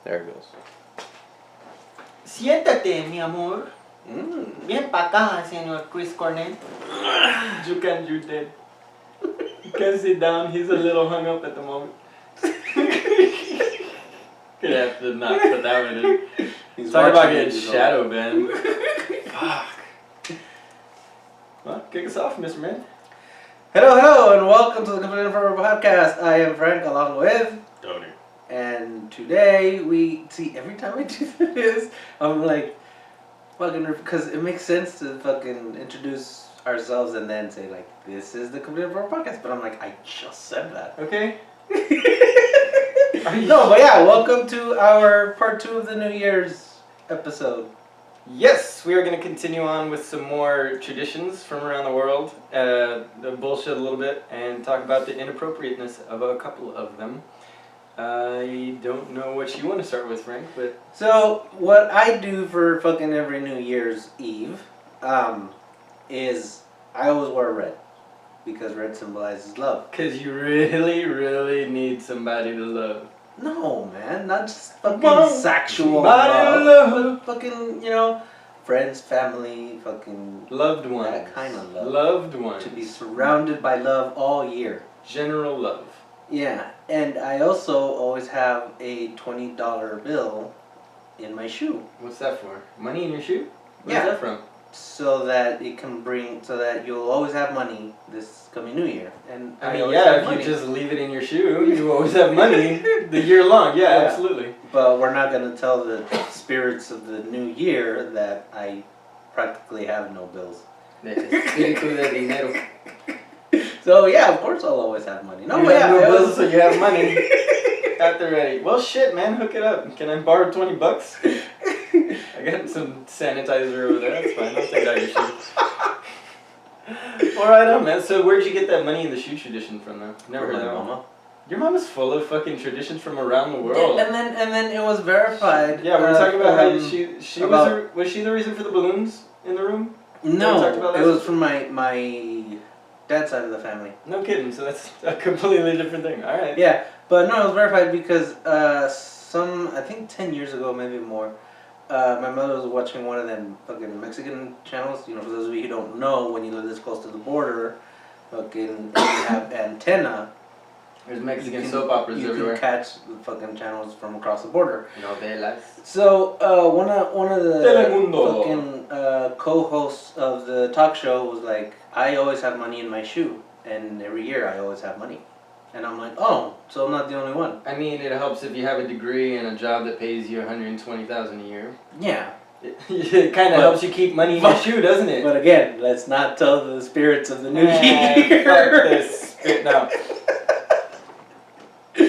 There it goes. Siéntate, mi amor. Bien pa' acá, señor Chris Cornell. You dead. You can sit down. He's a little hung up at the moment. Gonna have to not put that one in. He's Talk about watching getting shadow banned. Fuck. Well, kick us off, Mr. Man. Hello, and welcome to the Completely Inappropriate podcast. I am Frank, along with Tony. And today we see every time I do this, I'm like, fucking, because it makes sense to fucking introduce ourselves and then say like, this is the Completely Inappropriate podcast. But I'm like, I just said that. Okay. No, but yeah, welcome to our part 2 of the New Year's episode. Yes, we are going to continue on with some more traditions from around the world, bullshit a little bit, and talk about the inappropriateness of a couple of them. I don't know what you want to start with, Frank, but... So, what I do for fucking every New Year's Eve, is I always wear red. Because red symbolizes love. Because you really, really need somebody to love. No, man, not just fucking sexual love. But fucking, you know, friends, family, fucking... Loved ones. That kind of love. Loved ones. To be surrounded by love all year. General love. Yeah, and I also always have a $20 bill in my shoe. What's that for? Money in your shoe? Where's Yeah. that from? So that it can bring, so that you'll always have money this coming New Year. And I mean, always yeah, have if money. you just leave it in your shoe, you always have money the year long. Yeah, Yeah. absolutely. But we're not going to tell the spirits of the new year that I practically have no bills. The espíritu de dinero. So yeah, of course I'll always have money. No, you but have yeah, no bills, so you have money at the ready. Well, shit, man, hook it up. Can I borrow $20? I got some sanitizer over there. That's fine. I'll take it out of your shoe. All right, on, man. So where'd you get that money in the shoe tradition from, though? Never heard my that one. mama. Your mom is full of fucking traditions from around the world. Yeah, and then it was verified. Yeah, we were talking about how she was she the reason for the balloons in the room? No, it was from my dad's side of the family. No kidding. So that's a completely different thing. All right. Yeah, but no, it was verified because I think 10 years ago, maybe more, my mother was watching one of them fucking Mexican channels. You know, for those of you who don't know, when you live this close to the border, fucking you have antenna. There's Mexican soap operas everywhere. You can catch the fucking channels from across the border. Novelas. So one of the Telemundo. fucking co-hosts of the talk show was like, I always have money in my shoe, and every year I always have money. And I'm like, oh, so I'm not the only one. I mean, it helps if you have a degree and a job that pays you $120,000 a year. Yeah. It kind of helps you keep money in your shoe, doesn't it? But again, let's not tell the spirits of the new year. Fuck this. No.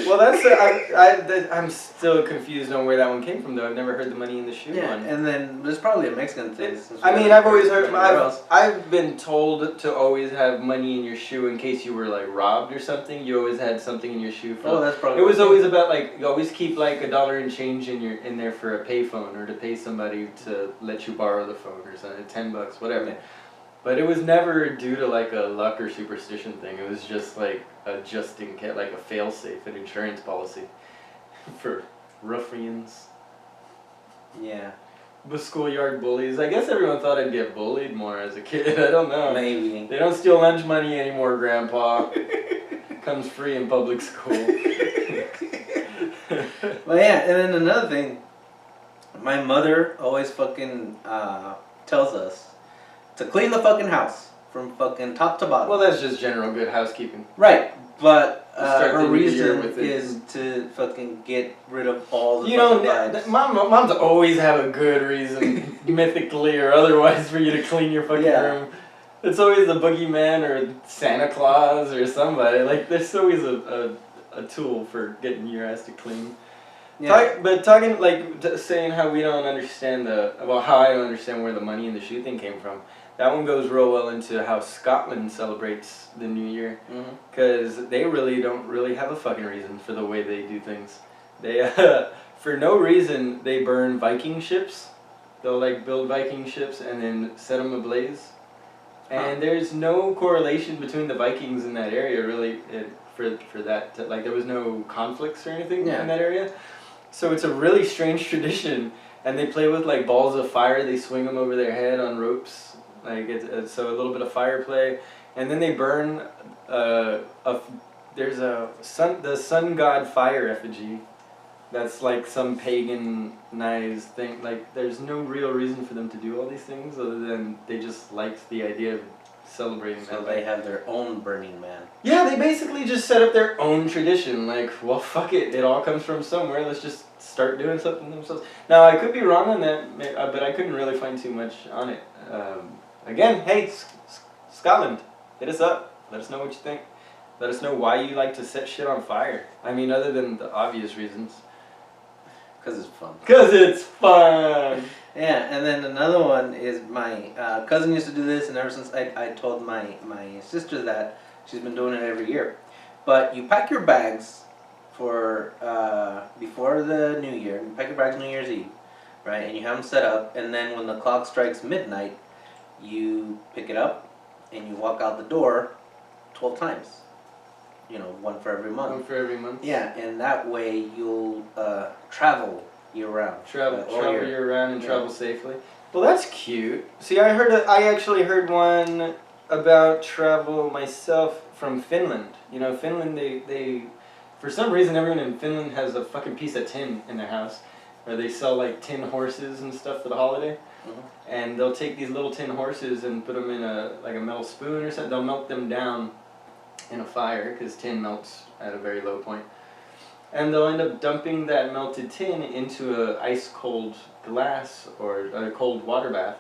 Well, that's I'm still confused on where that one came from, though. I've never heard the money in the shoe one. And then there's probably a Mexican thing. I mean, I've always heard. I've been told to always have money in your shoe in case you were like robbed or something. You always had something in your shoe. That's probably. It was always about like you always keep like $1 and change in there for a payphone or to pay somebody to let you borrow the phone or something, $10, whatever. Yeah. But it was never due to like a luck or superstition thing. It was just like a just in case, like a fail-safe, an insurance policy for ruffians. Yeah. The schoolyard bullies. I guess everyone thought I'd get bullied more as a kid. I don't know. Maybe. They don't steal lunch money anymore, Grandpa. Comes free in public school. Well, yeah, and then another thing, my mother always fucking tells us to clean the fucking house from fucking top to bottom. Well, that's just general good housekeeping. Right, but her the year reason with it. is to fucking get rid of all the You know, vibes. moms always have a good reason, mythically or otherwise, for you to clean your fucking room. It's always the boogeyman or Santa Claus or somebody. Like, there's always a tool for getting your ass to clean. Yeah. Saying how we don't understand how I don't understand where the money in the shoe thing came from. That one goes real well into how Scotland celebrates the New Year, because they don't really have a fucking reason for the way they do things. They, for no reason, they burn Viking ships. They'll like build Viking ships and then set them ablaze. And there's no correlation between the Vikings in that area really for that. Like there was no conflicts or anything in that area. So it's a really strange tradition, and they play with like balls of fire. They swing them over their head on ropes, like it's so a little bit of fire play, and then they burn. There's the sun god fire effigy. That's like some paganized thing. Like there's no real reason for them to do all these things other than they just liked the idea of celebrating So that. they have their own Burning Man. Yeah, they basically just set up their own tradition. Like, well, fuck it. It all comes from somewhere. Let's just start doing something themselves. Now, I could be wrong on that, but I couldn't really find too much on it. Again, hey, Scotland, hit us up. Let us know what you think. Let us know why you like to set shit on fire. I mean, other than the obvious reasons. Because it's fun. Because it's fun! Yeah, and then another one is my cousin used to do this, and ever since I told my sister that, she's been doing it every year. But you pack your bags for before the New Year. You pack your bags New Year's Eve, right? And you have them set up, and then when the clock strikes midnight, you pick it up and you walk out the door 12 times. You know, one for every month. One for every month. Yeah, and that way you'll travel year round. Travel year round and travel safely. Well, that's cute. See, I actually heard one about travel myself from Finland. You know, Finland, they for some reason everyone in Finland has a fucking piece of tin in their house, where they sell like tin horses and stuff for the holiday. Mm-hmm. And they'll take these little tin horses and put them in a metal spoon or something. They'll melt them down in a fire, because tin melts at a very low point. And they'll end up dumping that melted tin into a ice cold glass or a cold water bath.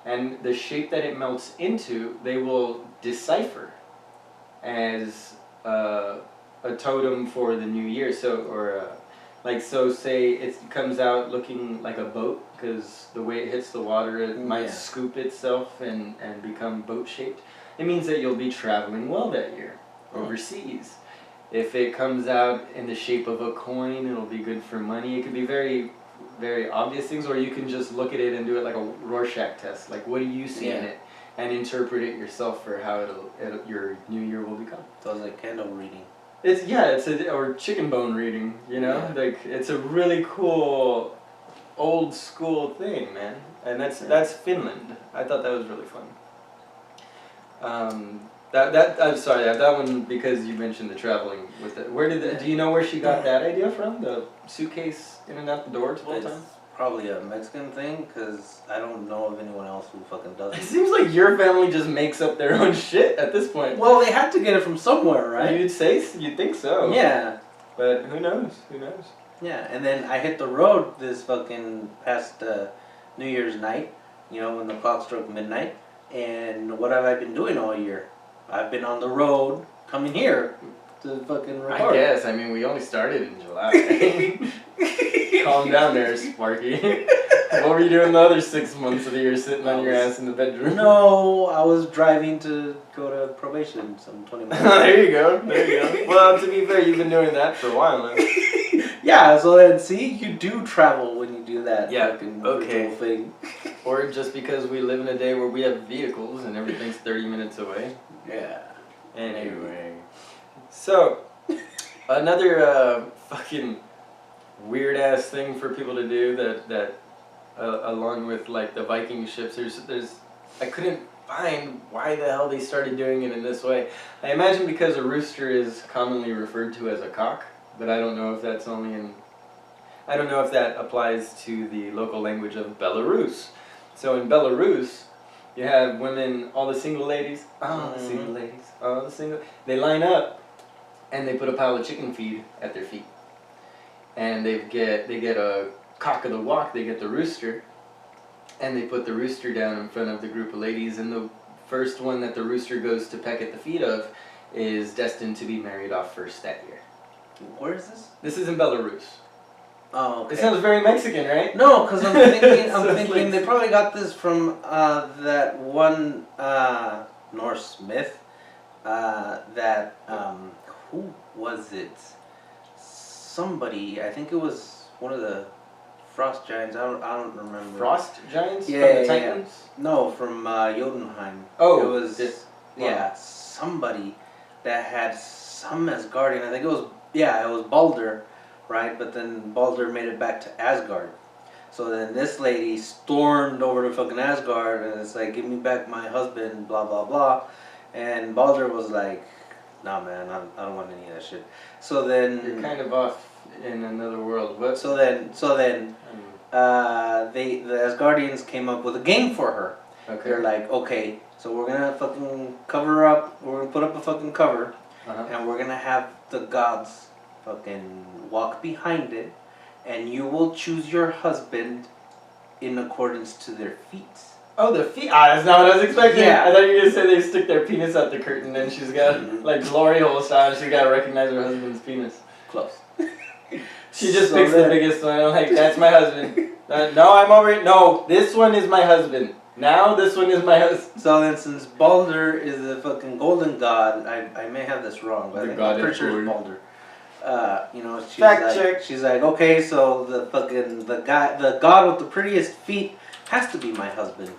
And the shape that it melts into, they will decipher as a totem for the new year. So say it comes out looking like a boat, because the way it hits the water, it might scoop itself and become boat shaped. It means that you'll be traveling well that year, overseas. If it comes out in the shape of a coin, it'll be good for money. It could be very, very obvious things, or you can just look at it and do it like a Rorschach test. Like, what do you see in it? And interpret it yourself for how your new year will become. So it's like candle reading. Or chicken bone reading, you know? Yeah. Like, it's a really cool, old school thing, man. And that's Finland. I thought that was really fun. I'm sorry, that one, because you mentioned the traveling with it. Do you know where she got that idea from? The suitcase in and out the door 12 times? It's probably a Mexican thing, because I don't know of anyone else who fucking does It it. seems like your family just makes up their own shit at this point. Well, they had to get it from somewhere, right? You'd think so. Yeah. But who knows? Who knows? Yeah, and then I hit the road this fucking past New Year's night, you know, when the clock struck midnight. And what have I been doing all year? I've been on the road coming here to fucking record. I guess. I mean, we only started in July. Calm down there, Sparky. What were you doing the other 6 months of the year, sitting on your ass in the bedroom? No, I was driving to go to probation some 20 minutes. There you go. Well, to be fair, you've been doing that for a while now. Yeah, so then see, you do travel when you do that fucking okay. ritual thing. Or just because we live in a day where we have vehicles and everything's 30 minutes away. Yeah. Anyway. So, another fucking weird ass thing for people to do that along with like the Viking ships, there's I couldn't find why the hell they started doing it in this way. I imagine because a rooster is commonly referred to as a cock, but I don't know if that's I don't know if that applies to the local language of Belarus. So in Belarus, you have women, all the single ladies, they line up and they put a pile of chicken feed at their feet. And they get a cock of the walk, they get the rooster, and they put the rooster down in front of the group of ladies, and the first one that the rooster goes to peck at the feet of is destined to be married off first that year. Where is this? This is in Belarus. Oh, okay. It sounds very Mexican, right? No, because I'm thinking, Like- they probably got this from that one Norse myth. Who was it? Somebody, I think it was one of the frost giants. I don't remember. Frost giants Yeah, from the yeah. Titans? No, from Jotunheim. Oh, it was somebody that had some Asgardian. I think it was Balder right? But then Balder made it back to Asgard. So then this lady stormed over to fucking Asgard and it's like, give me back my husband, blah blah blah. And Balder was like, nah man, I don't want any of that shit. So then You're kind of off in another world. What? so then the Asgardians came up with a game for her. Okay. They're like, okay, so we're gonna fucking cover her up. We're gonna put up a fucking cover, and we're gonna have the gods fucking walk behind it, and you will choose your husband in accordance to their feet. Oh, the feet. Ah, that's not what I was expecting. Yeah. I thought you were gonna say they stick their penis out the curtain, and she's got like glory hole style. She's gotta recognize her husband's penis. Close. She just So picks the then- biggest one. I'm like, that's my husband. No, I'm over it. No, this one is my husband. Now this one is my husband. So then, since Balder is the fucking golden god, I may have this wrong, but The I think god I'm pretty sure it's emperor. Balder. She's Fact like, check. she's like, okay, so the god with the prettiest feet has to be my husband.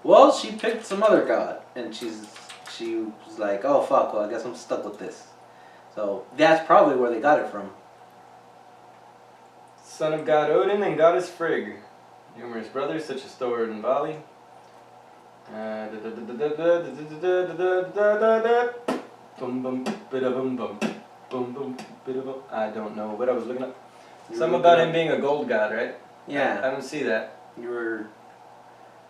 Well, she picked some other god, and she was like, oh fuck, well I guess I'm stuck with this. So that's probably where they got it from. Son of God Odin and goddess Frigg. Numerous brothers such as Thor and Vali. Boom boom bida boom boom. Boom boom bida boom. I don't know what I was looking up. Something about him being a gold god, right? Yeah. I don't see that. You were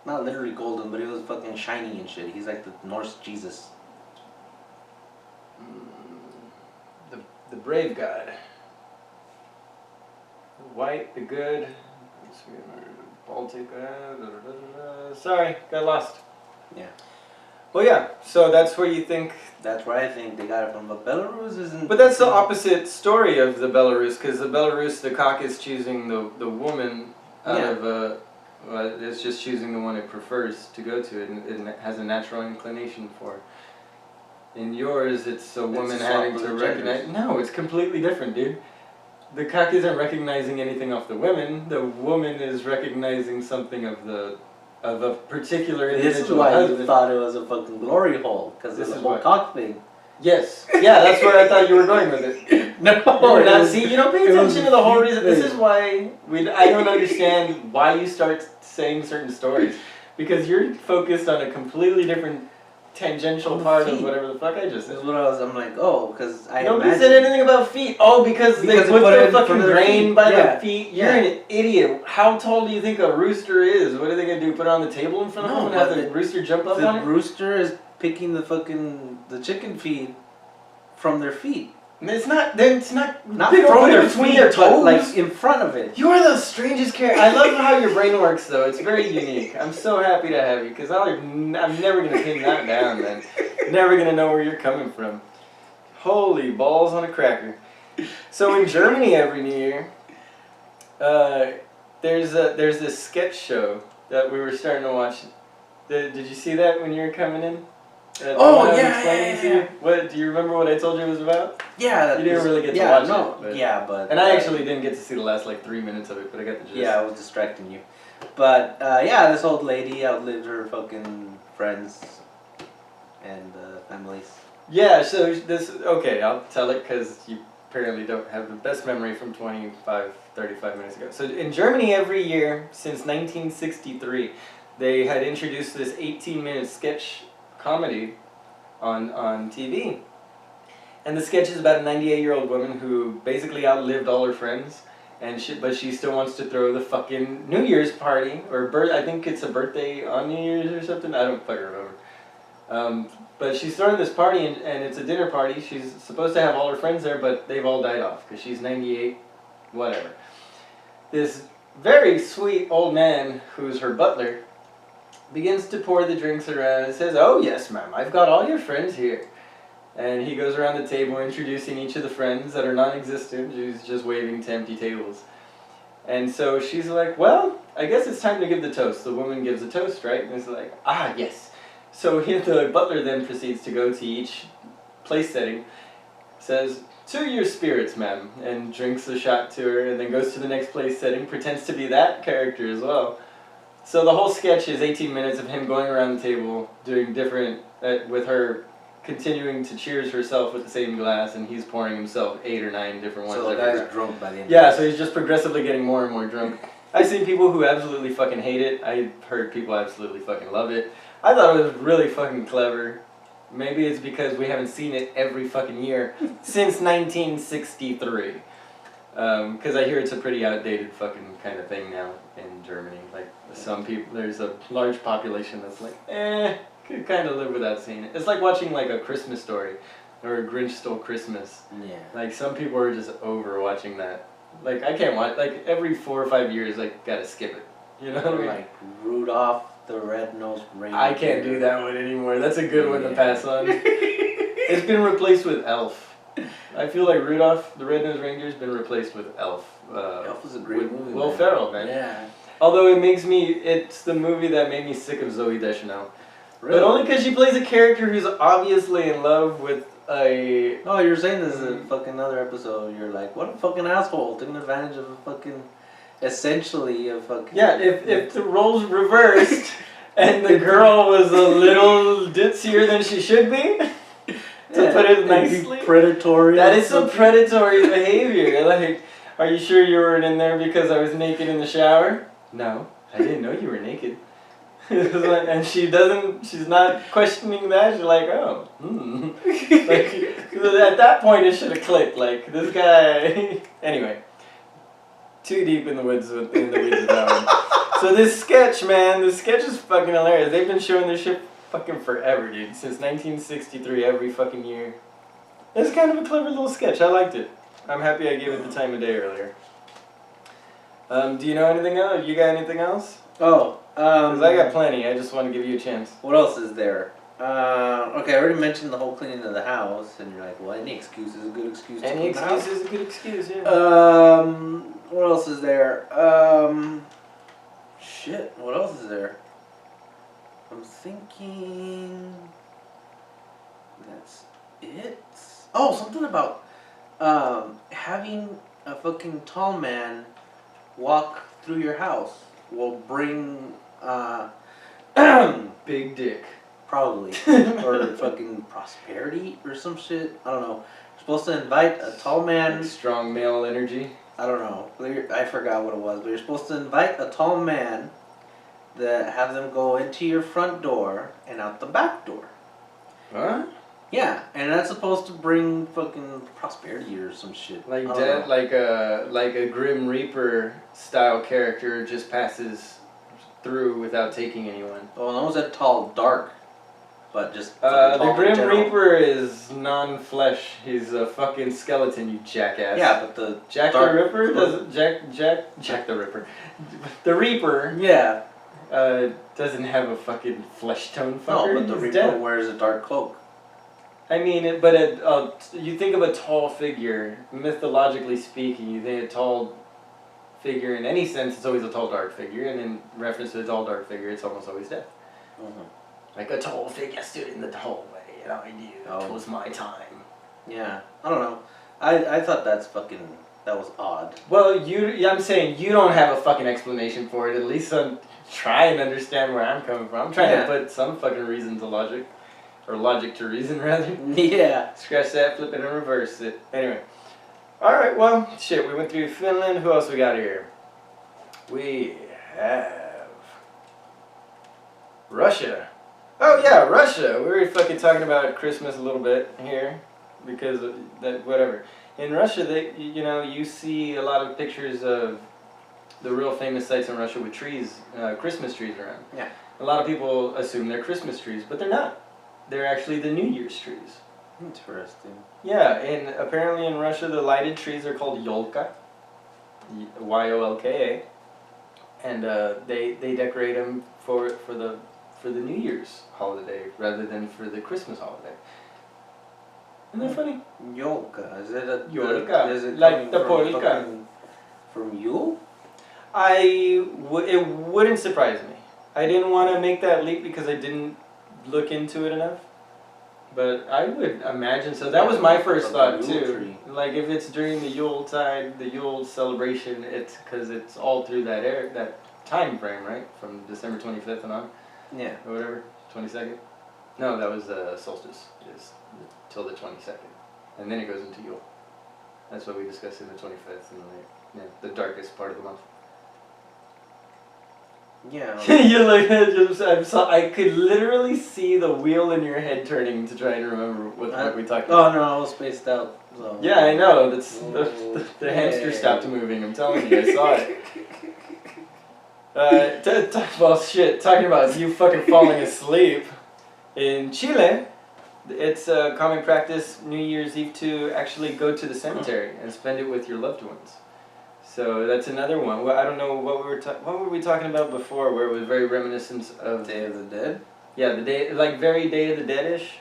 not literally golden, but he was fucking shiny and shit. He's like the Norse Jesus. The brave god. The white, the good. Baltic. Sorry, got lost. Yeah. Well, yeah. So that's where you think. That's where I think they got it from. But Belarus isn't. But that's the opposite story of the Belarus, because the Belarus, the cock is choosing the woman out of it's just choosing the one it prefers to go to, and it has a natural inclination for. In yours, it's a woman having to recognize. No, it's completely different, dude. The cock isn't recognizing anything off the women. The woman is recognizing something of a particular individual. This is why husband. you thought it was a fucking glory hole, because This of the is whole why. cock thing. Yes. Yeah, that's where I thought you were going with it. No, See, you don't pay it was attention to the whole a reason. thing. This is why I don't understand why you start saying certain stories. Because you're focused on a completely different tangential On the part of feet. whatever the fuck I just This said. is what I'm like, oh, because I Nobody imagine. said anything about feet. Oh, because they Because they put put it their in fucking front of their grain feet. by Yeah. their feet. You're Yeah. an idiot. How tall do you think a rooster is? What are they going to do? Put it on the table in front of No, them and have but the rooster jump up The on it? rooster is picking the chicken feed from their feet. It's not they don't Not put from it their between feet, their but toes. like in front of it. You're the strangest character. I love how your brain works, though. It's very unique. I'm so happy to have you, because I'm never going to pin that down, man. Never going to know where you're coming from. Holy balls on a cracker. So in Germany every New Year, there's this sketch show that we were starting to watch. Did you see that when you were coming in? The Oh, one I was yeah, explaining yeah, to yeah. you? What, do you remember what I told you it was about? Yeah, You didn't really get to yeah, watch no, it, but- yeah, but And I actually didn't get to see the last like 3 minutes of it, but I got the gist. yeah, I was distracting you. But yeah, this old lady outlived her fucking friends and families. Yeah, so okay, I'll tell it because you apparently don't have the best memory from 35 minutes ago. So in Germany every year since 1963, they had introduced this 18-minute sketch comedy on TV. And the sketch is about a 98-year-old woman who basically outlived all her friends, but she still wants to throw the fucking New Year's party, or I think it's a birthday on New Year's or something, I don't fucking remember. But she's throwing this party, and it's a dinner party. She's supposed to have all her friends there, but they've all died off, because she's 98, whatever. This very sweet old man, who's her butler, begins to pour the drinks around and says, "Oh yes, ma'am, I've got all your friends here." And he goes around the table introducing each of the friends that are non-existent. He's just waving to empty tables. And so she's like, "Well, I guess it's time to give the toast." The woman gives a toast, right? And it's like, "Ah, yes." So the butler then proceeds to go to each place setting, says, "To your spirits, ma'am," and drinks a shot to her, and then goes to the next place setting, pretends to be that character as well. So the whole sketch is 18 minutes of him going around the table, doing different, with her continuing to cheers herself with the same glass, and he's pouring himself 8 or 9 different ones. So the guy's drunk by the end. Yeah, so he's just progressively getting more and more drunk. I've seen people who absolutely fucking hate it. I've heard people absolutely fucking love it. I thought it was really fucking clever. Maybe it's because we haven't seen it every fucking year since 1963. Because I hear it's a pretty outdated fucking kind of thing now in Germany. Like, some people, there's a large population that's like, could kind of live without seeing it. It's like watching like A Christmas Story or A Grinch Stole Christmas. Yeah. Like, some people are just over watching that. Like, I can't watch, like, every 4 or 5 years, I gotta skip it. You know what I mean? Like Rudolph the Red-Nosed Reindeer. I can't do that one anymore. That's a good one to pass on. It's been replaced with Elf. I feel like Rudolph the Red-Nosed Reindeer has been replaced with Elf. Elf is a great movie. Will man. Ferrell, man. Yeah. Although it's the movie that made me sick of Zooey Deschanel. Really? But only because she plays a character who's obviously in love with a... Oh, you're saying this is a fucking other episode. You're like, what a fucking asshole, taking advantage of a fucking... Essentially a fucking... Yeah, if the roles reversed and the girl was a little ditzier than she should be, to put it nicely, predatory. that is some predatory behavior. Like, are you sure you weren't in there because I was naked in the shower? No, I didn't know you were naked. And she's not questioning that. She's like, oh, Like, at that point it should have clicked. Like, this guy... Anyway. Too deep in the weeds with that one. So this sketch is fucking hilarious. They've been showing this shit fucking forever, dude. Since 1963, every fucking year. It's kind of a clever little sketch. I liked it. I'm happy I gave it the time of day earlier. Do you know anything else? You got anything else? Oh, Because I got plenty. I just want to give you a chance. What else is there? Okay, I already mentioned the whole cleaning of the house, and you're like, well, any excuse is a good excuse to Any clean the house. excuse is a good excuse, yeah. What else is there? Shit, what else is there? I'm thinking... That's it? Oh, something about, having a fucking tall man walk through your house will bring, Big dick. probably, or fucking prosperity or some shit. I don't know. You're supposed to invite a tall man. Like strong male energy. I don't know. I forgot what it was, but you're supposed to invite a tall man that have them go into your front door and out the back door. What? Yeah, and that's supposed to bring fucking prosperity or some shit. Like dead, like a Grim Reaper style character just passes through without taking anyone. Well, no one's that tall, dark, but just. The tall in Grim general. Reaper is non-flesh. He's a fucking skeleton, you jackass. Yeah, but the Jack dark, the Ripper doesn't Jack the Ripper. The Reaper. Yeah. Doesn't have a fucking flesh tone fucker. No, but the He's Reaper dead. wears a dark cloak. I mean, you think of a tall figure, mythologically speaking, you think a tall figure in any sense, it's always a tall dark figure, and in reference to a tall dark figure, it's almost always death. Mm-hmm. Like a tall figure stood in the hallway, and I knew it was my time. Yeah, I don't know. I thought that was odd. Well, I'm saying you don't have a fucking explanation for it. At least try and understand where I'm coming from. I'm trying to put some fucking reason to logic. Or logic to reason, rather. Yeah. Scratch that, flip it, and reverse it. Anyway. Alright, well, shit, we went through Finland. Who else we got here? We have... Russia. Oh, yeah, Russia. We were fucking talking about Christmas a little bit here. Because, whatever. In Russia, you see a lot of pictures of the real famous sites in Russia with trees, Christmas trees around. Yeah. A lot of people assume they're Christmas trees, but they're not. They're actually the New Year's trees. Interesting. Yeah, and apparently in Russia the lighted trees are called yolka, Y-O-L-K-A, and they decorate them for the New Year's holiday rather than for the Christmas holiday. Isn't that funny? Yolka, is it a Yolka, is it like the from polka. From Yule? It wouldn't surprise me. I didn't want to make that leap because I didn't look into it enough, but I would imagine so. That was my first thought too. Like if it's during the Yuletide, the Yule celebration, it's because it's all through that time frame, right? From December 25th and on. Yeah. Or whatever, 22nd. No, that was solstice. Is till the 22nd, and then it goes into Yule. That's what we discussed in the 25th, and the darkest part of the month. Yeah. You look at I could literally see the wheel in your head turning to try and remember what the fuck we talked about. Oh no, I was spaced out. So. Yeah, I know. That's the hamster stopped moving. I'm telling you, I saw it. Well, shit. Talking about you fucking falling asleep in Chile. It's a common practice New Year's Eve to actually go to the cemetery and spend it with your loved ones. So that's another one. Well, I don't know what were we talking about before, where it was very reminiscent of Day of the Dead. Yeah, the day, like very Day of the Dead-ish.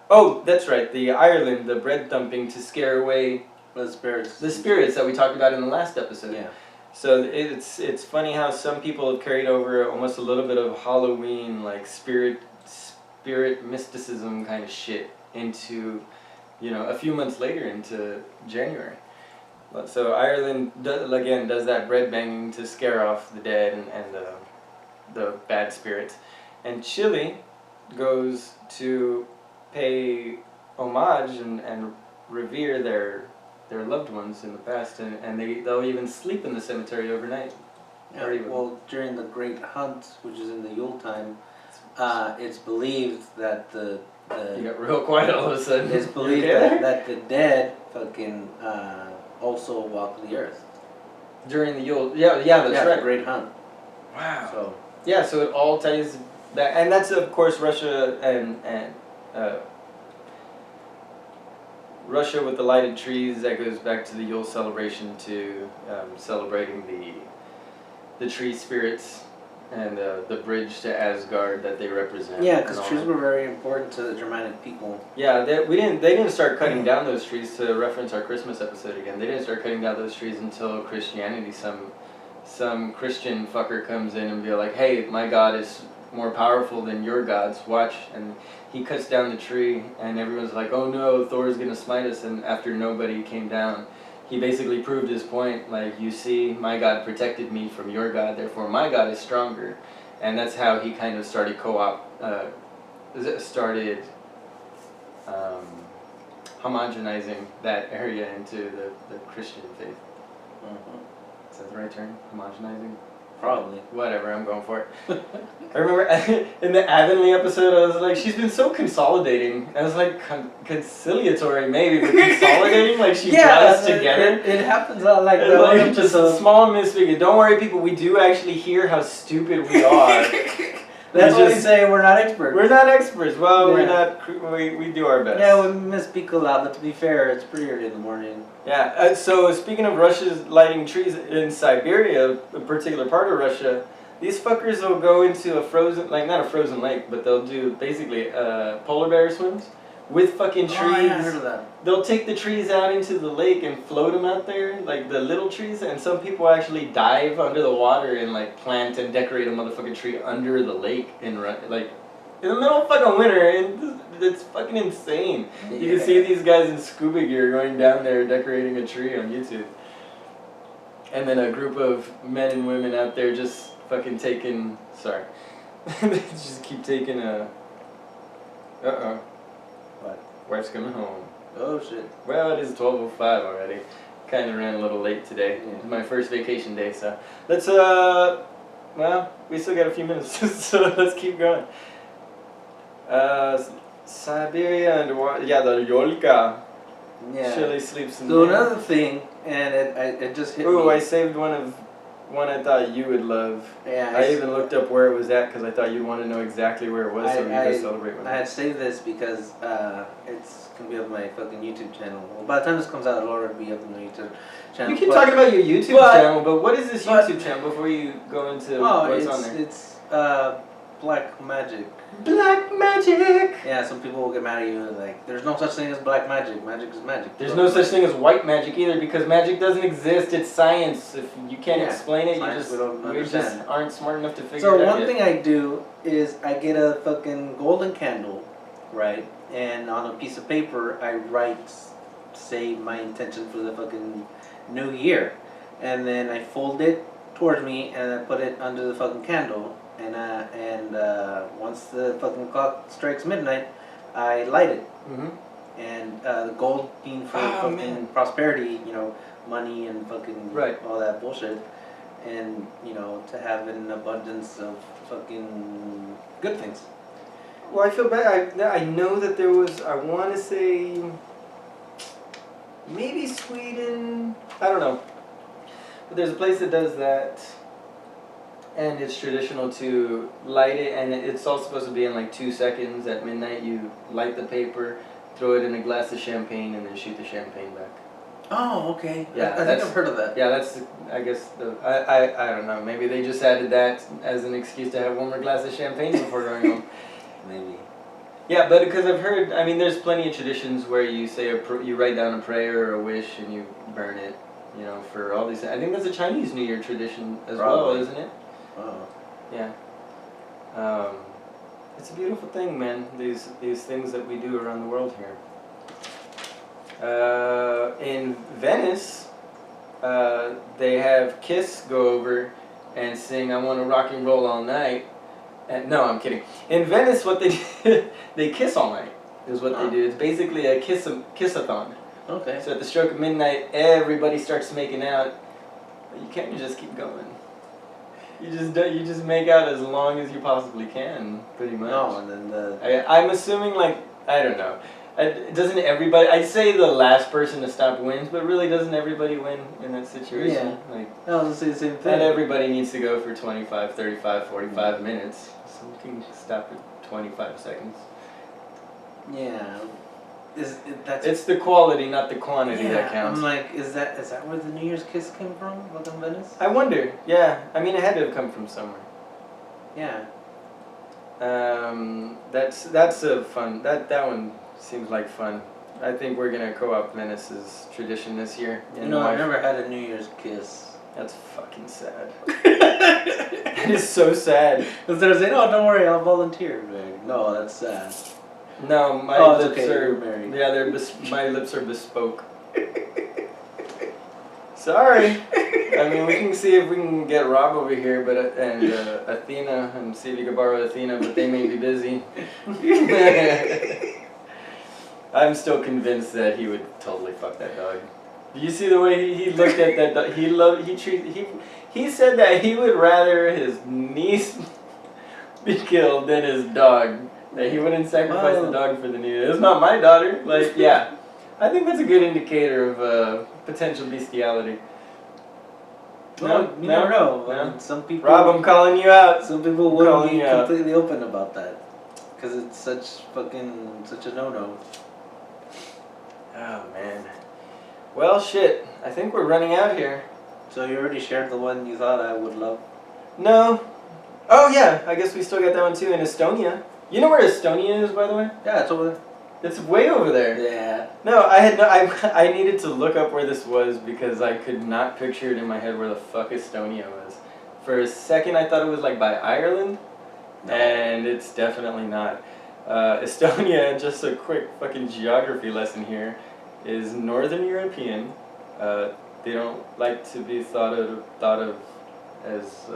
Oh, that's right. The Ireland, the bread thumping to scare away the spirits. The spirits that we talked about in the last episode. Yeah. So it's funny how some people have carried over almost a little bit of Halloween, like spirit mysticism kind of shit into, a few months later into January. So Ireland does that bread banging to scare off the dead and the bad spirits, and Chile goes to pay homage and revere their loved ones in the past, and they'll even sleep in the cemetery overnight. Yeah, well, during the Great Hunt, which is in the Yule time, it's believed that the you got real quiet all of a sudden. It's believed that the dead fucking also walk the earth during the Yule. Yeah, that's right. The Great Hunt. Wow. So so it all ties that, and that's of course Russia and Russia with the lighted trees. That goes back to the Yule celebration, to celebrating the tree spirits and the bridge to Asgard that they represent. Yeah, because trees were very important to the Germanic people. Yeah, they didn't start cutting down those trees, to reference our Christmas episode again. They didn't start cutting down those trees until Christianity. Some Christian fucker comes in and be like, hey, my God is more powerful than your gods, watch. And he cuts down the tree, and everyone's like, oh no, Thor's gonna smite us. And after nobody came down, he basically proved his point, like, you see, my God protected me from your God, therefore my God is stronger. And that's how he kind of started homogenizing that area into the Christian faith. Mm-hmm. Is that the right term? Homogenizing? Probably. Whatever, I'm going for it. I remember in the Avonlea episode, I was like, she's been so consolidating. I was like, conciliatory maybe, but consolidating, like she brought us together. It happens a lot like that. Like, just a small misfigure. Don't worry, people, we do actually hear how stupid we are. That's why we say we're not experts. We're not experts. Well, we're not. We do our best. Yeah, we misspeak a lot, but to be fair, it's pretty early in the morning. Yeah. So speaking of Russia's lighting trees in Siberia, a particular part of Russia, these fuckers will go into a frozen, like not a frozen lake, but they'll do basically polar bear swims with fucking trees. Oh, yeah, I heard of that. They'll take the trees out into the lake and float them out there, like the little trees, and some people actually dive under the water and like plant and decorate a motherfucking tree under the lake in like in the middle of fucking winter, and it's fucking insane. Yeah. You can see these guys in scuba gear going down there decorating a tree on YouTube. And then a group of men and women out there just fucking taking, sorry, they just keep taking a, What? Wife's coming home. Oh shit. Well, it is 12:05 already. Kind of ran a little late today. Yeah. It's my first vacation day, so let's well, we still got a few minutes, so let's keep going. Siberia underwater. Yeah, the Yolka. Yeah. Chile sleeps in So there. another thing, and it just hit me. Ooh, I saved one I thought you would love. Yeah. I even looked up where it was at because I thought you'd want to know exactly where it was, so we could celebrate with I had saved this because it's gonna be on my fucking YouTube channel. Well, by the time this comes out, it'll already be up on the YouTube channel. You keep talking about your YouTube channel, but what is this YouTube channel before you go into what's on there? It's black magic. Black magic! Yeah, some people will get mad at you and like, there's no such thing as black magic. Magic is magic. There's no such thing as white magic either, because magic doesn't exist. It's science. If you can't explain it, we just aren't smart enough to figure it out. So one thing I do is I get a fucking golden candle, right? And on a piece of paper I write, say, my intention for the fucking new year. And then I fold it towards me and I put it under the fucking candle. and once the fucking clock strikes midnight, I light it. Mm-hmm. And the gold being for fucking man. prosperity, you know, money and fucking Right. all that bullshit, and you know, to have an abundance of fucking good things. Well, I feel bad. I know that there was, I want to say, maybe Sweden. I don't know. But there's a place that does that. And it's traditional to light it, and it's all supposed to be in like 2 seconds. At midnight, you light the paper, throw it in a glass of champagne, and then shoot the champagne back. Oh, okay. Yeah, I think I've heard of that. Yeah, that's, I guess, I don't know. Maybe they just added that as an excuse to have one more glass of champagne before going home. Maybe. Yeah, but because I've heard, I mean, there's plenty of traditions where you say you write down a prayer or a wish and you burn it, you know, for all these. I think that's a Chinese New Year tradition as well, isn't it? Oh. Yeah. It's a beautiful thing, man. These things that we do around the world here. In Venice, they have Kiss go over and sing "I Want to Rock and Roll All Night." And no, I'm kidding. In Venice, what they do, they kiss all night. Is what they do. It's basically a kissathon. Okay. So at the stroke of midnight, everybody starts making out. But you can't just keep going. You just make out as long as you possibly can, pretty much. No, and then I'm assuming, like, I don't know. Doesn't everybody? I'd say the last person to stop wins, but really, doesn't everybody win in that situation? Yeah. Like, I was gonna say the same thing. not everybody needs to go for 25, 35, 45 minutes. Some can stop at 25 seconds. Yeah. It's the quality, not the quantity that counts. I'm like, is that where the New Year's kiss came from? Like in Venice? I wonder. Yeah, I mean, it had to have come from somewhere. Yeah. That's a fun. That one seems like fun. I think we're gonna co-opt Venice's tradition this year. You know, I've never had a New Year's kiss. That's fucking sad. That is so sad. Instead of saying, "Oh, don't worry, I'll volunteer." Like, no, that's sad. No, my Oh, lips okay, are you're married. Yeah, my lips are bespoke. Sorry. I mean, we can see if we can get Rob over here, but and Athena, and see if you can borrow Athena, but they may be busy. I'm still convinced that he would totally fuck that dog. Do you see the way he looked at that dog? He said that he would rather his niece be killed than his dog. That he wouldn't sacrifice the dog for the niece. It's not my daughter. Like, yeah. I think that's a good indicator of potential bestiality. No, you never know. No? I mean, some people. Rob, I'm calling you out. Some people wouldn't be completely open about that, because it's such a no-no. Oh man. Well, shit. I think we're running out here. So you already shared the one you thought I would love? No. Oh yeah. I guess we still got that one too in Estonia. You know where Estonia is, by the way? Yeah, it's over there. It's way over there. Yeah. No, I needed to look up where this was because I could not picture it in my head where the fuck Estonia was. For a second, I thought it was like by Ireland, and it's definitely not. Estonia, just a quick fucking geography lesson here, is Northern European. They don't like to be thought of as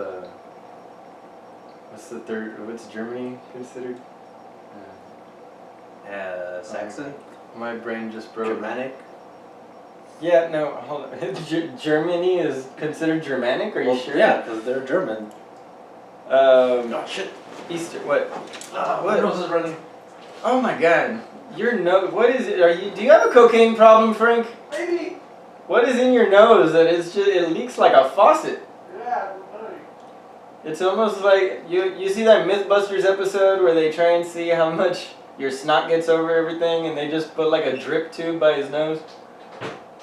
what's Germany considered? Saxon? My brain just broke. Germanic? Yeah, no, hold on. Germany is considered Germanic? Are you sure? Yeah, because they're German. Oh, shit. Easter, what? My nose is running. Oh my god. Your nose, what is it? Do you have a cocaine problem, Frank? Maybe. What is in your nose that is just, it leaks like a faucet? Yeah, it's almost like, you see that Mythbusters episode where they try and see how much your snot gets over everything and they just put like a drip tube by his nose?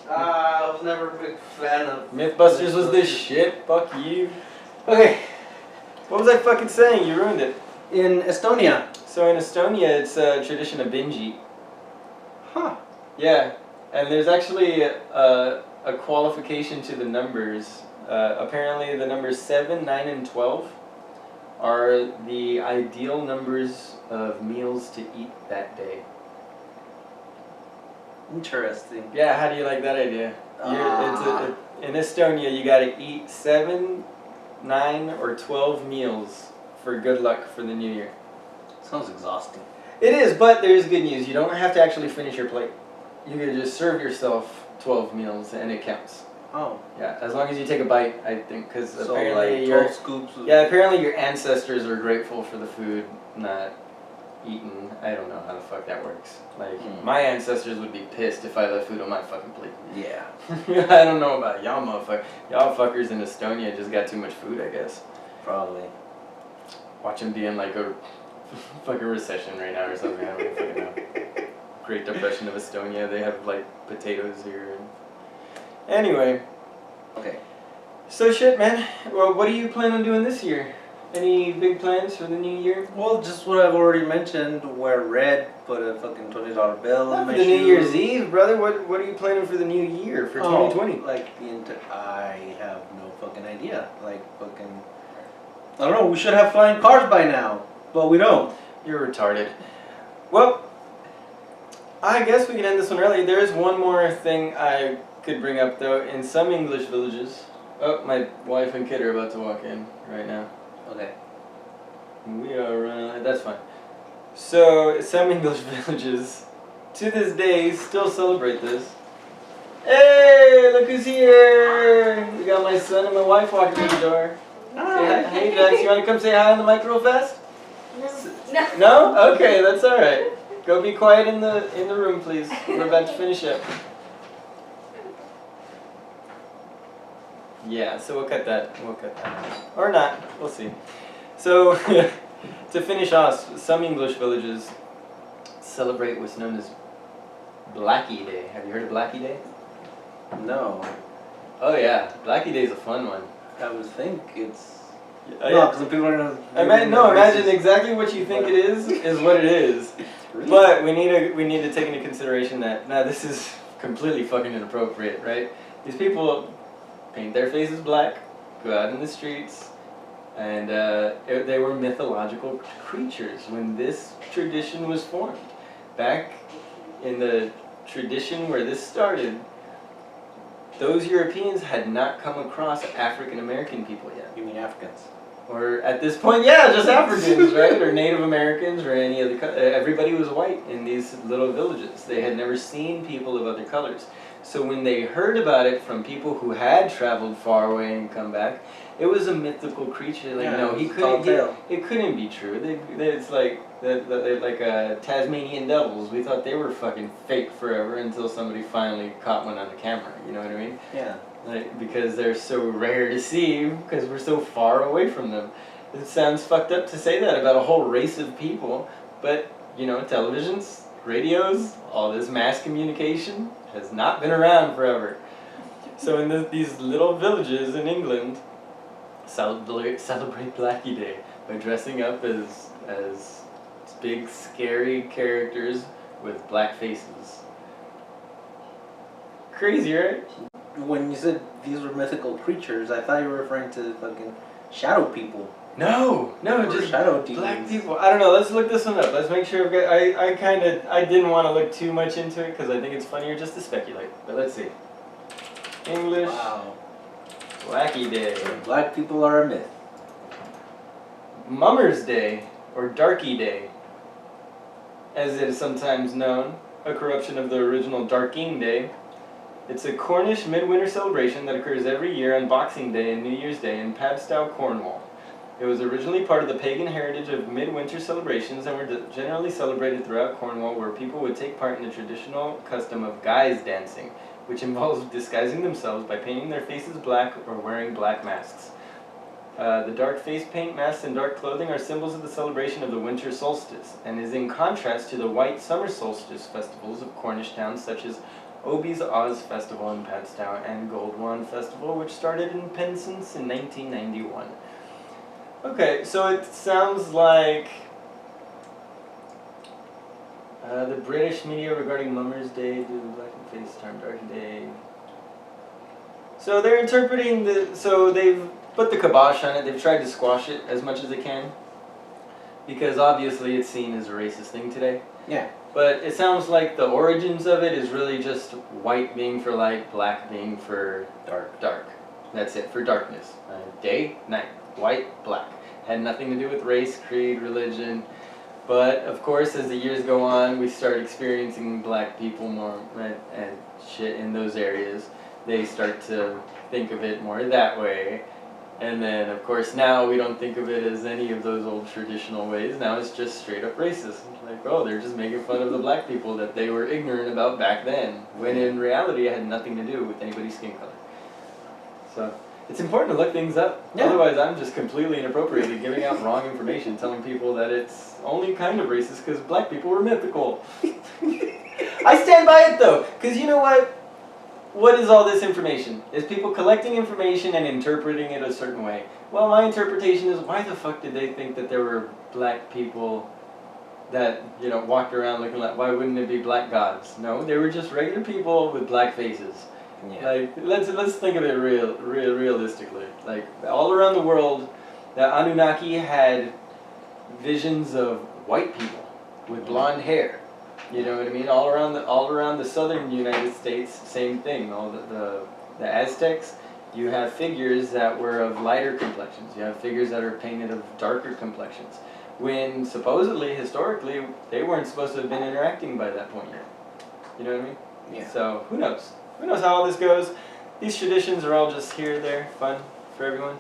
I was never a big fan of Mythbusters was this shit, fuck you. Okay. What was I fucking saying? You ruined it. In Estonia. So in Estonia, it's a tradition of binge eat. Huh. Yeah, and there's actually a qualification to the numbers. Apparently the numbers 7, 9, and 12 are the ideal numbers of meals to eat that day. Interesting. Yeah, how do you like that idea? In Estonia, you gotta eat 7, 9, or 12 meals for good luck for the new year. Sounds exhausting. It is, but there's good news. You don't have to actually finish your plate. You can just serve yourself 12 meals and it counts. Oh. Yeah, as long as you take a bite, I think, because So apparently like your 12 scoops. Of... yeah, apparently your ancestors are grateful for the food not eaten. I don't know how the fuck that works. Like my ancestors would be pissed if I left food on my fucking plate. Yeah. I don't know about y'all motherfuckers. Y'all fuckers in Estonia just got too much food, I guess. Probably. Watch them be in like a fucking recession right now or something. I don't fucking know. Great Depression of Estonia. They have like potatoes here. And... Anyway. Okay. So shit, man. Well, what do you plan on doing this year? Any big plans for the new year? Well, just what I've already mentioned. Wear red. Put a fucking $20 bill Not in for my the shoe. New Year's Eve, brother. What are you planning for the new year for 2020? Like I have no fucking idea. Like fucking. I don't know. We should have flying cars by now, but we don't. You're retarded. Well, I guess we can end this one early. There is one more thing I could bring up though. In some English villages, oh, my wife and kid are about to walk in right now. Okay. We are running. That's fine. So some English villages, to this day, still celebrate this. Hey, look who's here! We got my son and my wife walking through the door. Say hi. Hey, Jax, you want to come say hi on the mic real fast? No. No? Okay, that's all right. Go be quiet in the room, please. We're about to finish up. Yeah, so we'll cut that. We'll cut that. Or not. We'll see. So, to finish off, some English villages celebrate what's known as Blackie Day. Have you heard of Blackie Day? No. Oh yeah, Blackie Day is a fun one. I would think it's. Oh, No, yeah. because the people are gonna. Imagine exactly what you think it is what it is. Really? But we need to take into consideration that now this is completely fucking inappropriate, right? These people paint their faces black, go out in the streets, and they were mythological creatures when this tradition was formed. Back in the tradition where this started, those Europeans had not come across African American people yet. You mean Africans? Or at this point, yeah, just Africans, right? Or Native Americans, or any other. Everybody was white in these little villages. They had never seen people of other colors. So when they heard about it from people who had traveled far away and come back, it was a mythical creature. Like Yeah, no, it was a tall tale. it couldn't be true. It's like Tasmanian devils. We thought they were fucking fake forever until somebody finally caught one on the camera. You know what I mean? Yeah. Like, because they're so rare to see, because we're so far away from them. It sounds fucked up to say that about a whole race of people, but, you know, televisions, radios, all this mass communication has not been around forever. So in these little villages in England, celebrate Blackie Day by dressing up as big, scary characters with black faces. Crazy, right? When you said these were mythical creatures, I thought you were referring to fucking shadow people. No, Or just shadow demons. black people. I don't know. Let's look this one up. Let's make sure. I didn't want to look too much into it because I think it's funnier just to speculate. But let's see. English Wow. Blackie Day, Black people are a myth. Mummers Day, or Darky Day, as it is sometimes known, a corruption of the original Darking Day. It's a Cornish midwinter celebration that occurs every year on Boxing Day and New Year's Day in Padstow, Cornwall. It was originally part of the pagan heritage of midwinter celebrations and were generally celebrated throughout Cornwall, where people would take part in the traditional custom of guise dancing, which involves disguising themselves by painting their faces black or wearing black masks. The dark face paint, masks, and dark clothing are symbols of the celebration of the winter solstice, and is in contrast to the white summer solstice festivals of Cornish towns such as Obi's Oz Festival in Padstow and Goldwan Festival, which started in Penzance in 1991. Okay, so it sounds like the British media regarding Mummers Day due to black and face term Dark Day. So they're interpreting so they've put the kibosh on it. They've tried to squash it as much as they can, because obviously it's seen as a racist thing today. Yeah. But it sounds like the origins of it is really just white being for light, black being for dark. That's it, for darkness. Day, night, white, black. Had nothing to do with race, creed, religion. But of course, as the years go on, we start experiencing black people more and shit in those areas. They start to think of it more that way. And then, of course, now we don't think of it as any of those old traditional ways. Now it's just straight up racist. Like, oh, they're just making fun of the black people that they were ignorant about back then. When in reality, it had nothing to do with anybody's skin color. So, it's important to look things up. Yeah. Otherwise, I'm just completely inappropriately giving out wrong information, telling people that it's only kind of racist because black people were mythical. I stand by it, though, because you know what? What is all this information? Is people collecting information and interpreting it a certain way. Well, my interpretation is, why the fuck did they think that there were black people that, you know, walked around looking like, why wouldn't it be black gods? No, they were just regular people with black faces. Yeah. Like, let's think of it realistically. Like, all around the world, the Anunnaki had visions of white people with blonde hair. You know what I mean? All around the southern United States, same thing. All the Aztecs, you have figures that were of lighter complexions. You have figures that are painted of darker complexions. When supposedly, historically, they weren't supposed to have been interacting by that point yet. You know what I mean? Yeah. So who knows? Who knows how all this goes? These traditions are all just here, there, fun for everyone.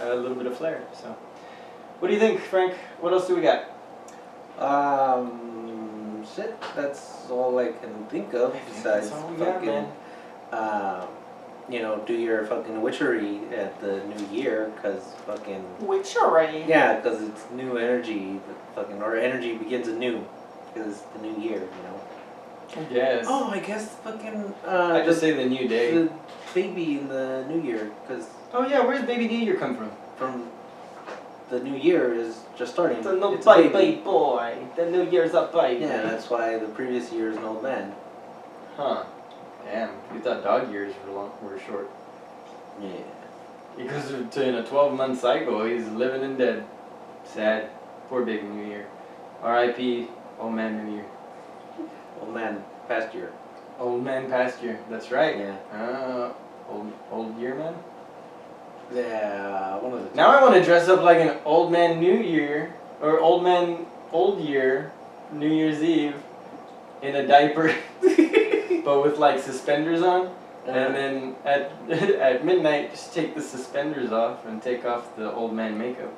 A little bit of flair. So, what do you think, Frank? What else do we got? Shit, that's all I can think of besides That's all we got, fucking, you know, do your fucking witchery at the new year, cause fucking, Witchery. yeah, cause it's new energy, fucking, or energy begins anew, cause it's the new year, you know. I guess. Oh, I guess fucking, I just say the new day. the baby in the new year, cause Oh yeah, where's Baby New Year come from? from the new year is just starting. The new It's a baby boy. The New Year's a baby. Yeah, that's why the previous year is an old man. Huh. Damn, you thought dog years were short. Yeah. Because in a 12-month cycle, he's living and dead. Sad. Poor Baby New Year. R.I.P. Old Man New Year. Old man, past year. Old Man Past Year. That's right. Yeah. Old Year Man? Yeah, one of the two. Now I want to dress up like an Old Man New Year, or Old Man Old Year, New Year's Eve, in a diaper, but with like suspenders on, and then at midnight just take the suspenders off and take off the old man makeup.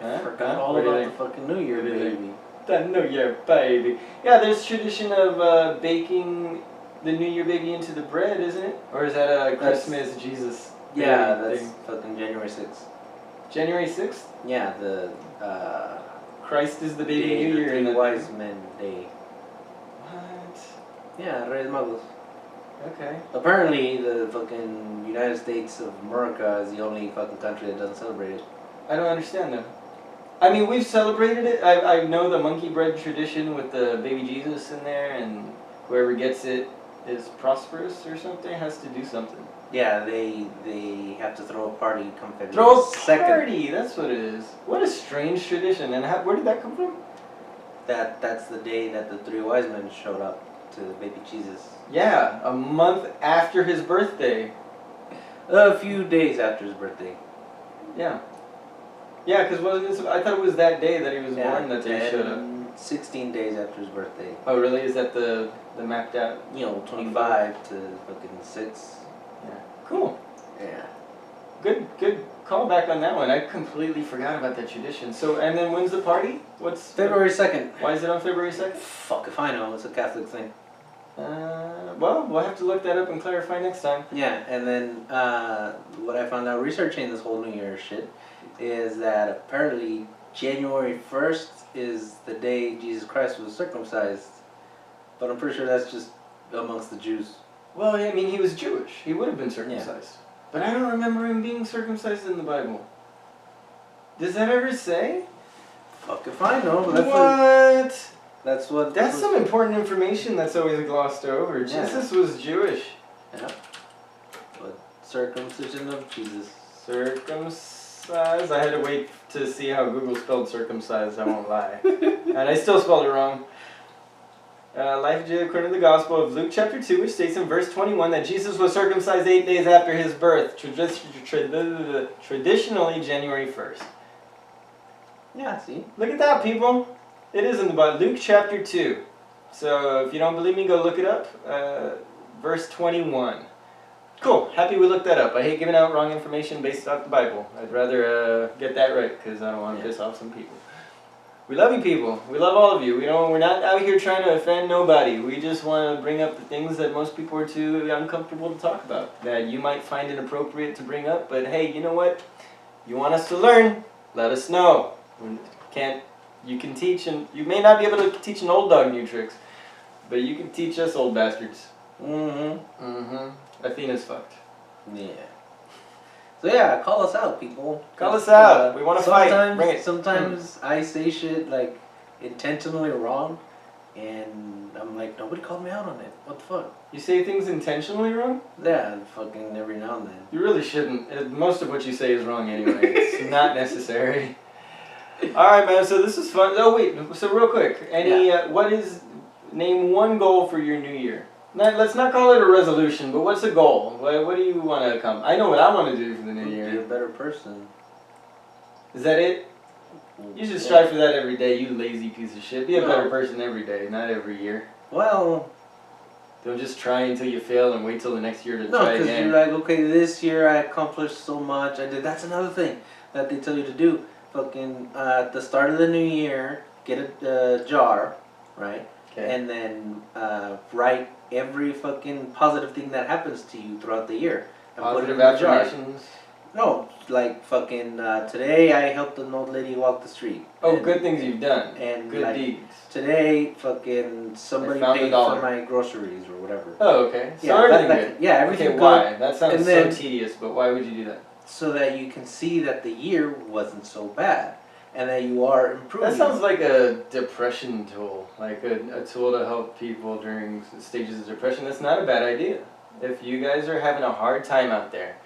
I forgot all about the fucking New Year, What do you think? baby. The New Year baby. Yeah, there's tradition of baking the New Year baby into the bread, isn't it? Or is that a Christmas Jesus? Yeah, baby that's thing? fucking January 6th. January 6th? Yeah, the Christ is the baby day, New the Year. Three Wise Men Day. What? Yeah, Reyes Magos. Okay. Apparently, the fucking United States of America is the only fucking country that doesn't celebrate it. I don't understand though. I mean, we've celebrated it. I know the monkey bread tradition with the baby Jesus in there, and whoever gets it is prosperous or something, has to do something. Yeah, they have to throw a party come February Throw a 2nd. party, that's what it is. What a strange tradition, and where did that come from? That's the day that the three wise men showed up to baby Jesus. Yeah, a month after his birthday. A few days after his birthday. Yeah. Yeah, because I thought it was that day that he was born that they showed up. 16 days after his birthday. Oh, really? Is that the mapped out? You know, 25 to fucking 6. Yeah. Cool. Yeah. Good call back on that one. I completely forgot about that tradition. So, and then when's the party? What's February 2nd. Why is it on February 2nd? Fuck if I know, it's a Catholic thing. Well, we'll have to look that up and clarify next time. Yeah, and then what I found out researching this whole New Year shit is that apparently January 1st is the day Jesus Christ was circumcised. But I'm pretty sure that's just amongst the Jews. Well, I mean, he was Jewish. He would have been circumcised. Yeah. But I don't remember him being circumcised in the Bible. Does that ever say? Fuck if I know. That's what... That's some important information that's always glossed over. Yeah. Jesus was Jewish. Yeah. But circumcision of Jesus. Circumcised. I had to wait to see how Google spelled circumcised, I won't lie. And I still spelled it wrong. Life according to the Gospel of Luke chapter 2, which states in verse 21 that Jesus was circumcised 8 days after his birth, traditionally January 1st. Yeah, see? Look at that, people. It is in the Bible. Luke chapter 2. So if you don't believe me, go look it up. Verse 21. Cool. Happy we looked that up. I hate giving out wrong information based off the Bible. I'd rather get that right because I don't want to piss off some people. We love you people. We love all of you. We're not out here trying to offend nobody. We just want to bring up the things that most people are too uncomfortable to talk about. That you might find inappropriate to bring up. But hey, you know what? You want us to learn? Let us know. You can teach, and you may not be able to teach an old dog new tricks, but you can teach us old bastards. Athena's fucked. Yeah. So yeah, call us out, people. Call us out. We want to fight. Bring it. Sometimes I say shit like intentionally wrong, and I'm like, nobody called me out on it. What the fuck? You say things intentionally wrong? Yeah, fucking every now and then. You really shouldn't. Most of what you say is wrong anyway. It's not necessary. Alright, man, so this is fun. Oh, wait, so real quick. Name one goal for your new year. Let's not call it a resolution, but what's a goal? What do you want to accomplish? I know what I want to do for the new year. Be a better person. Is that it? You should strive for that every day, you lazy piece of shit. Be a better person every day, not every year. Well... Don't just try until you fail and wait till the next year to try No, again. because you're like, okay, this year I accomplished so much. That's another thing that they tell you to do. Fucking, at the start of the new year, get a jar, right? Okay. And then write every fucking positive thing that happens to you throughout the year. And Positive put it in the jar. affirmations. No, like fucking, today I helped an old lady walk the street. Oh, and, good things you've done. And good like, deeds. Today, fucking, somebody found paid a dollar. for my groceries or whatever. Oh, okay. So Yeah, everything that- good. yeah, everything Okay, good. why? That sounds And then- so tedious, but why would you do that? So that you can see that the year wasn't so bad. And that you are improving. That sounds like a depression tool, like a tool to help people during stages of depression. That's not a bad idea. If you guys are having a hard time out there,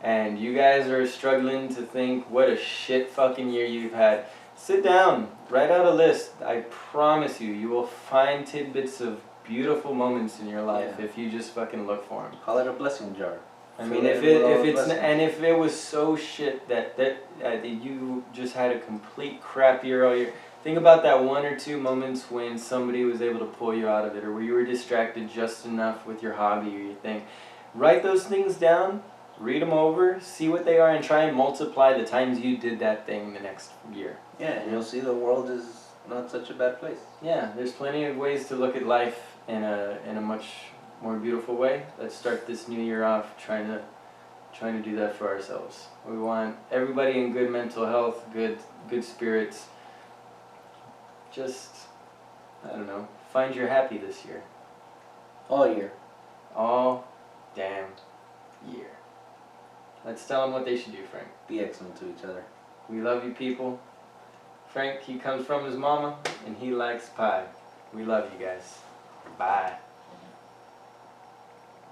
and you guys are struggling to think what a shit fucking year you've had, sit down, write out a list. I promise you, you will find tidbits of beautiful moments in your life if you just fucking look for them. Call it a blessing jar. I mean, if it was so shit that you just had a complete crap year all year, think about that one or two moments when somebody was able to pull you out of it, or where you were distracted just enough with your hobby or your thing. Write those things down, read them over, see what they are, and try and multiply the times you did that thing the next year. Yeah, and you'll see the world is not such a bad place. Yeah, there's plenty of ways to look at life in a much more beautiful way. Let's start this new year off trying to do that for ourselves. We want everybody in good mental health, good spirits. Just, I don't know, find your happy this year. All year. All damn year. Let's tell them what they should do, Frank. Be excellent to each other. We love you people. Frank, he comes from his mama and he likes pie. We love you guys. Bye.